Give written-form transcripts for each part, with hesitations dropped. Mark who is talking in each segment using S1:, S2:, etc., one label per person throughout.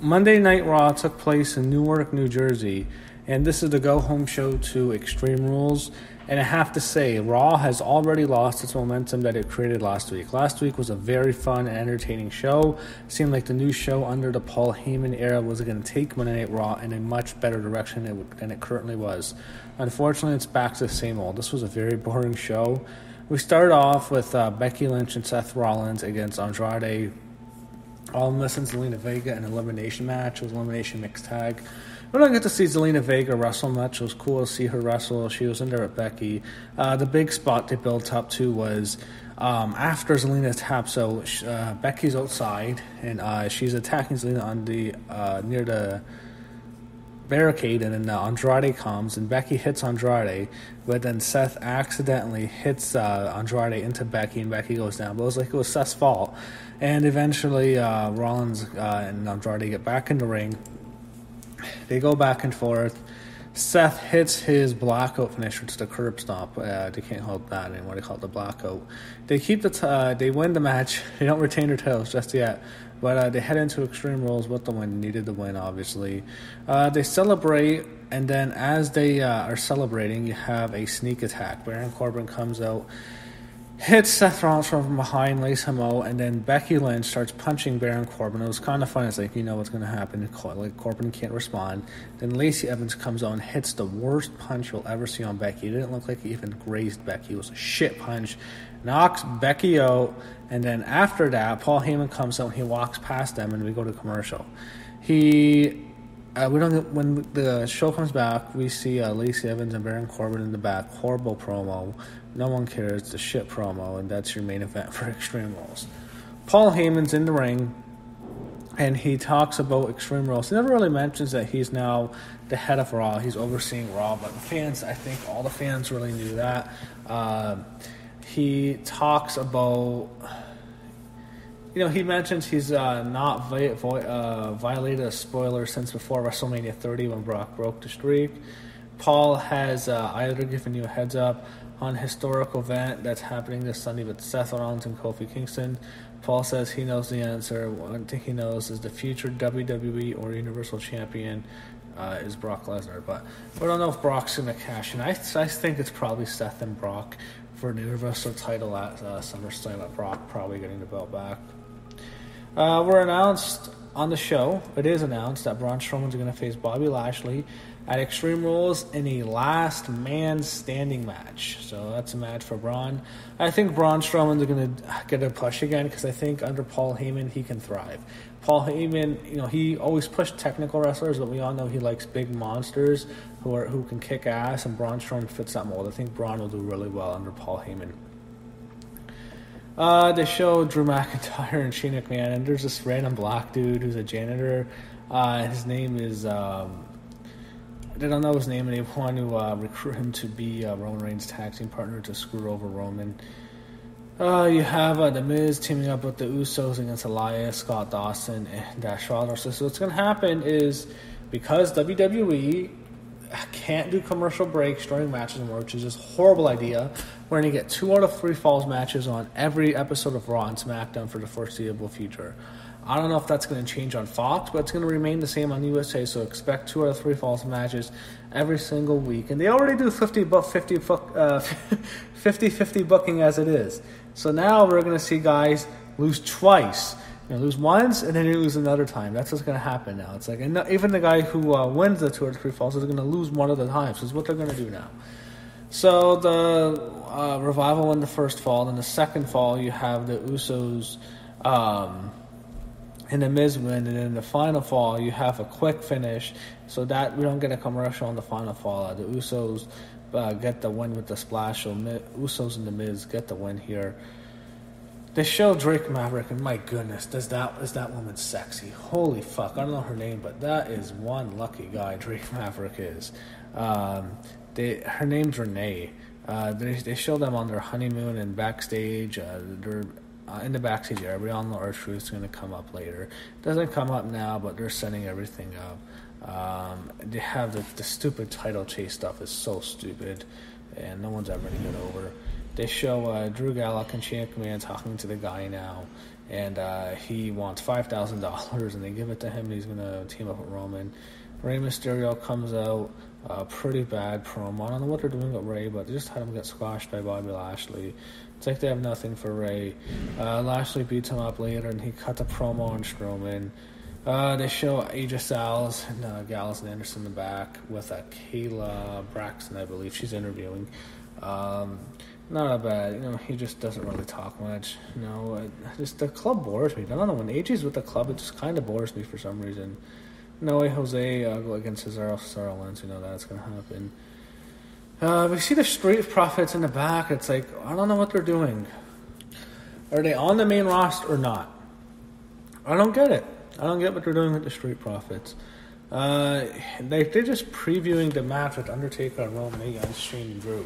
S1: Monday Night Raw took place in Newark, New Jersey, and this is the go-home show to Extreme Rules. And I have to say, Raw has already lost its momentum that it created last week. Last week was a very fun and entertaining show. It seemed like the new show under the Paul Heyman era was going to take Monday Night Raw in a much better direction than it currently was. Unfortunately, it's back to the same old. This was a very boring show. We started off with Becky Lynch and Seth Rollins against Andrade, All Miss and Zelina Vega, an elimination match. It was elimination mixed tag. We don't get to see Zelina Vega wrestle much. It was cool to see her wrestle. She was in there with Becky. The big spot they built up to was after Zelina taps out, Becky's outside, and she's attacking Zelina on the near the barricade, and then Andrade comes, and Becky hits Andrade, but then Seth accidentally hits Andrade into Becky, and Becky goes down. But it was like it was Seth's fault. And eventually Rollins and Andrade get back in the ring. They go back and forth. Seth hits his blackout finisher to the curb stomp. They can't hold that anymore. They call it the blackout. They keep they win the match. They don't retain their titles just yet, but they head into Extreme Rules with the win. Needed the win, obviously. They celebrate, and then as they are celebrating, you have a sneak attack. Baron Corbin comes out, hits Seth Rollins from behind, lays him out, and then Becky Lynch starts punching Baron Corbin. It was kind of fun. It's like, you know what's going to happen. Like, Corbin can't respond. Then Lacey Evans comes out and hits the worst punch you'll ever see on Becky. It didn't look like he even grazed Becky. It was a shit punch. Knocks Becky out, and then after that, Paul Heyman comes out and he walks past them, and we go to commercial. When the show comes back, we see Lacey Evans and Baron Corbin in the back. Horrible promo. No one cares. It's a shit promo, and that's your main event for Extreme Rules. Paul Heyman's in the ring, and he talks about Extreme Rules. He never really mentions that he's now the head of Raw. He's overseeing Raw, but the fans, I think all the fans really knew that. He talks about... he mentions he's not violated a spoiler since before WrestleMania 30 when Brock broke the streak. Paul has either given you a heads up on a historical event that's happening this Sunday with Seth Rollins and Kofi Kingston. Paul says he knows the answer. One thing he knows is the future WWE or Universal Champion is Brock Lesnar. But we don't know if Brock's going to cash in. I think it's probably Seth and Brock for the Universal title at SummerSlam, with Brock probably getting the belt back. We're announced on the show. It is announced that Braun Strowman's going to face Bobby Lashley at Extreme Rules in a last man standing match. So that's a match for Braun. I think Braun Strowman's going to get a push again because I think under Paul Heyman he can thrive. Paul Heyman, he always pushed technical wrestlers, but we all know he likes big monsters who can kick ass, and Braun Strowman fits that mold. I think Braun will do really well under Paul Heyman. They show Drew McIntyre and Shane McMahon, and there's this random black dude who's a janitor. His name is... they don't know his name, and they want to recruit him to be Roman Reigns' tag team partner to screw over Roman. You have The Miz teaming up with the Usos against Elias, Scott Dawson, and Dash Wilder. So what's going to happen is, because WWE can't do commercial breaks during matches anymore, which is just a horrible idea, we're going to get 2 out of 3 falls matches on every episode of Raw and SmackDown for the foreseeable future. I don't know if that's going to change on Fox, but it's going to remain the same on USA, so expect 2 out of 3 falls matches every single week. And they already do 50-50 booking as it is. So now we're going to see guys lose twice. Lose once, and then you lose another time. That's what's going to happen now. It's like, and even the guy who wins the 2 or 3 falls is going to lose one of the times. So it's what they're going to do now. So the Revival won the first fall. In the second fall, you have the Usos and the Miz win, and in the final fall, you have a quick finish, so that we don't get a commercial on the final fall. The Usos get the win with the splash, so Usos and the Miz get the win here. They show Drake Maverick, and my goodness, is that woman sexy? Holy fuck, I don't know her name, but that is one lucky guy Drake Maverick is. Her name's Renee. They show them on their honeymoon and backstage. They're in the backstage area. We all know R-Truth's going to come up later. It doesn't come up now, but they're setting everything up. They have the stupid title chase stuff is so stupid, and no one's ever going to get over. They show Drew Gulak and Shane McMahon talking to the guy now, and he wants $5,000, and they give it to him, and he's going to team up with Roman. Rey Mysterio comes out, pretty bad promo. I don't know what they're doing with Rey, but they just had him get squashed by Bobby Lashley. It's like they have nothing for Rey. Lashley beats him up later, and he cut the promo on Strowman. They show AJ Styles and Gallows and Anderson in the back with Kayla Braxton, I believe. She's interviewing. Not that bad. He just doesn't really talk much. Just the club bores me. I don't know, when AJ's with the club, it just kind of bores me for some reason. No way Jose go against Cesaro Lance. That's going to happen. We see the Street Profits in the back. It's like, I don't know what they're doing. Are they on the main roster or not? I don't get it. I don't get what they're doing with the Street Profits. They're just previewing the match with Undertaker and Roman against Shane and Drew.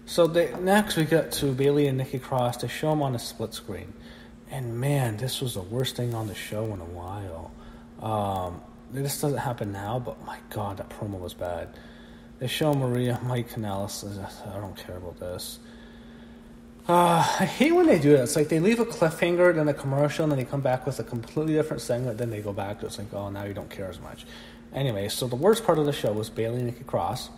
S1: So next we get to Bayley and Nikki Cross. They show them on a split screen. And man, this was the worst thing on the show in a while. This doesn't happen now, but my God, that promo was bad. They show Mike Kanellis. I don't care about this. I hate when they do that. It's like they leave a cliffhanger, then a commercial, and then they come back with a completely different segment, then they go back to it. It's like, oh, now you don't care as much. Anyway, so the worst part of the show was Bayley and Nikki Cross.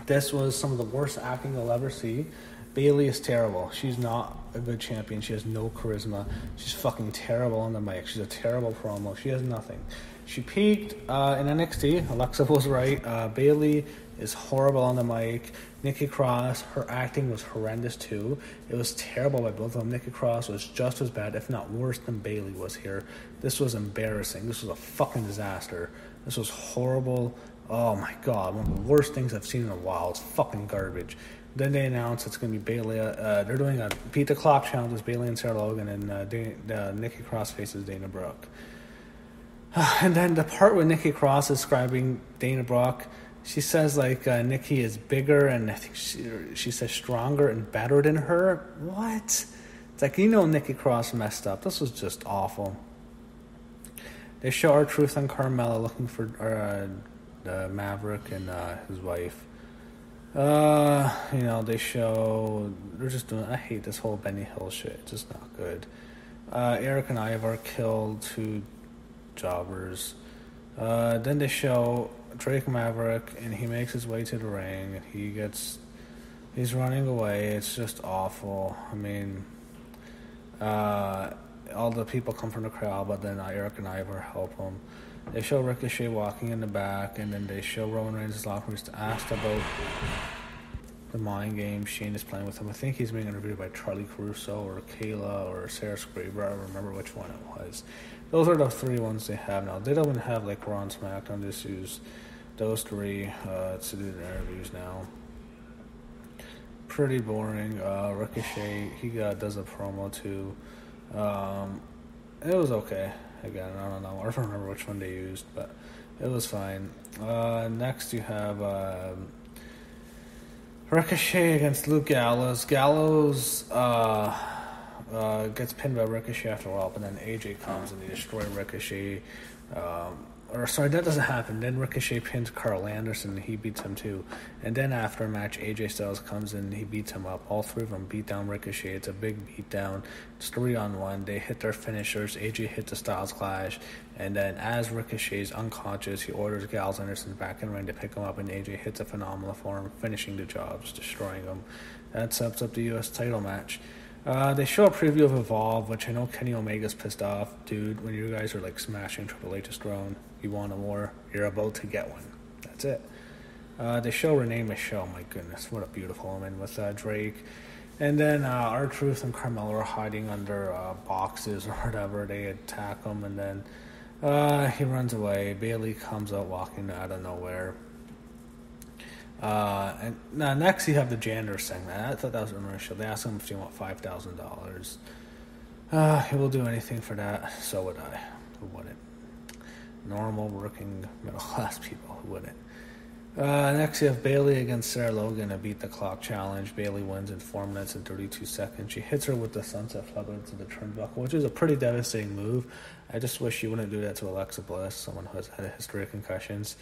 S1: This was some of the worst acting you'll ever see. Bayley is terrible. She's not a good champion. She has no charisma. She's fucking terrible on the mic. She's a terrible promo. She has nothing. She peaked in NXT. Alexa was right. Bayley is horrible on the mic. Nikki Cross, her acting was horrendous too. It was terrible by both of them. Nikki Cross was just as bad, if not worse, than Bayley was here. This was embarrassing. This was a fucking disaster. This was horrible. Oh my God, one of the worst things I've seen in a while. It's fucking garbage. Then they announced it's going to be Bayley. They're doing a Beat the Clock challenge with Bayley and Sarah Logan, and Nikki Cross faces Dana Brooke. And then the part where Nikki Cross is describing Dana Brooke, she says Nikki is bigger, and I think she says stronger and better than her. What? It's like, Nikki Cross messed up. This was just awful. They show R-Truth and Carmella looking for Maverick and his wife. They show, they're just doing, I hate this whole Benny Hill shit. It's just not good. Eric and Ivar killed two jobbers. Then they show Drake Maverick, and he makes his way to the ring. He's running away. It's just awful. I mean, all the people come from the crowd, but then Eric and Ivar help him. They show Ricochet walking in the back, and then they show Roman Reigns' locker room asked about the mind game Shane is playing with him. I think he's being interviewed by Charlie Caruso or Kayla or Sarah Scraper. I don't remember which one it was. Those are the three ones they have now. They don't even have Raw and SmackDown. They just use those three to do their interviews now. Pretty boring. Ricochet, he does a promo too. It was okay. Again, I don't know. I don't remember which one they used, but it was fine. Next, you have Ricochet against Luke Gallows. Gallows gets pinned by Ricochet after a while, but then AJ comes and they destroy Ricochet. That doesn't happen. Then Ricochet pins Carl Anderson and he beats him too. And then after a match, AJ Styles comes in and he beats him up. All three of them beat down Ricochet. It's a big beatdown. It's 3-on-1. They hit their finishers. AJ hits the Styles Clash. And then as Ricochet's unconscious, he orders Gallows Anderson back in the ring to pick him up, and AJ hits a phenomenal form, finishing the jobs, destroying him. That sets up the U.S. title match. They show a preview of Evolve, which I know Kenny Omega's pissed off. Dude, when you guys are smashing Triple H's throne, you want a war, you're about to get one. That's it. They show Renee Michelle. My goodness, what a beautiful woman with Drake. And then R-Truth and Carmella are hiding under boxes or whatever. They attack him, and then he runs away. Bayley comes out walking out of nowhere. And now next you have the janitor segment. I thought that was a nice show. They asked him if he want $5,000. He will do anything for that. So would I. Who wouldn't? Normal working middle class people. Who wouldn't? Next you have Bayley against Sarah Logan, a beat the clock challenge. Bayley wins in 4 minutes and 32 seconds. She hits her with the sunset flipper into the turnbuckle, which is a pretty devastating move. I just wish she wouldn't do that to Alexa Bliss, someone who has had a history of concussions.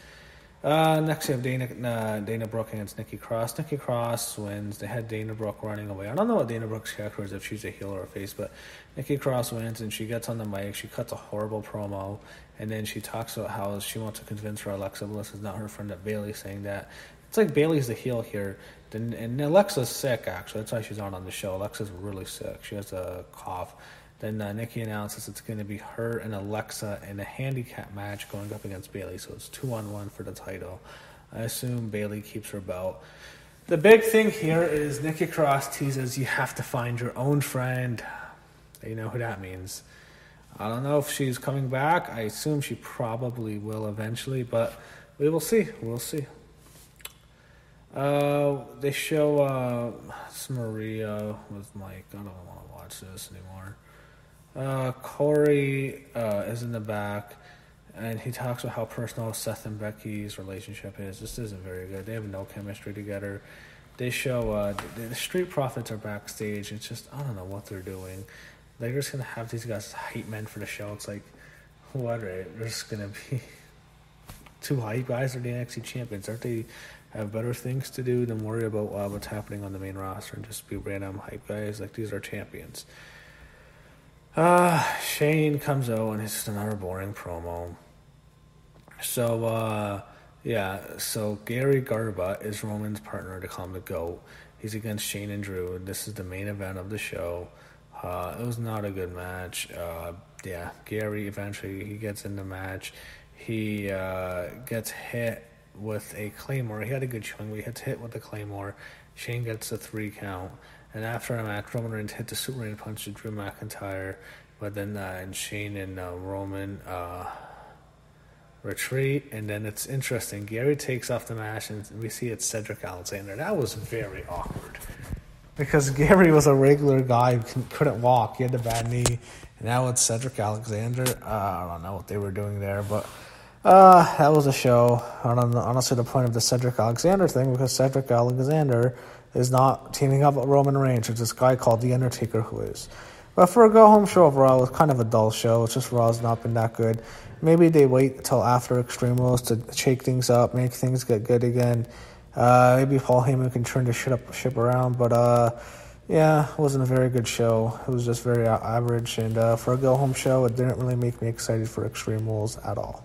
S1: Next, we have Dana Brooke against Nikki Cross. Nikki Cross wins. They had Dana Brooke running away. I don't know what Dana Brooke's character is, if she's a heel or a face, but Nikki Cross wins, and she gets on the mic. She cuts a horrible promo, and then she talks about how she wants to convince her Alexa Bliss is not her friend, that Bayley's saying that. It's like Bayley's the heel here, and Alexa's sick, actually. That's why she's not on the show. Alexa's really sick. She has a cough. Then Nikki announces it's going to be her and Alexa in a handicap match going up against Bayley. So it's 2-on-1 for the title. I assume Bayley keeps her belt. The big thing here is Nikki Cross teases you have to find your own friend. You know who that means. I don't know if she's coming back. I assume she probably will eventually, but we will see. We'll see. They show Maria with Mike. I don't want to watch this anymore. Corey is in the back, and he talks about how personal Seth and Becky's relationship is. This isn't very good. They have no chemistry together. They show the Street Profits are backstage. It's just, I don't know what they're doing. They're just going to have these guys hype men for the show. It's like, what are they? They're just going to be two hype guys are the NXT champions. Aren't they have better things to do than worry about what's happening on the main roster and just be random hype guys? Like, these are champions. Shane comes out and it's just another boring promo. So, so Gary Garba is Roman's partner to call him the GOAT. He's against Shane and Drew, and this is the main event of the show. It was not a good match. Gary eventually, he gets in the match. He gets hit with a Claymore. He had a good showing, but he gets hit with the Claymore. Shane gets a 3 count. And after a match, Roman Reigns hit the Superman punch to Drew McIntyre. But then Shane and Roman retreat. And then it's interesting. Gary takes off the match, and we see it's Cedric Alexander. That was very awkward. Because Gary was a regular guy who couldn't walk. He had a bad knee. And now it's Cedric Alexander. I don't know what they were doing there. But that was a show. I don't know, honestly, the point of the Cedric Alexander thing, because Cedric Alexander is not teaming up with Roman Reigns. It's this guy called The Undertaker who is. But for a go-home show overall, it was kind of a dull show. It's just Raw's not been that good. Maybe they wait until after Extreme Rules to shake things up, make things get good again. Maybe Paul Heyman can turn the ship around. But, it wasn't a very good show. It was just very average. And for a go-home show, it didn't really make me excited for Extreme Rules at all.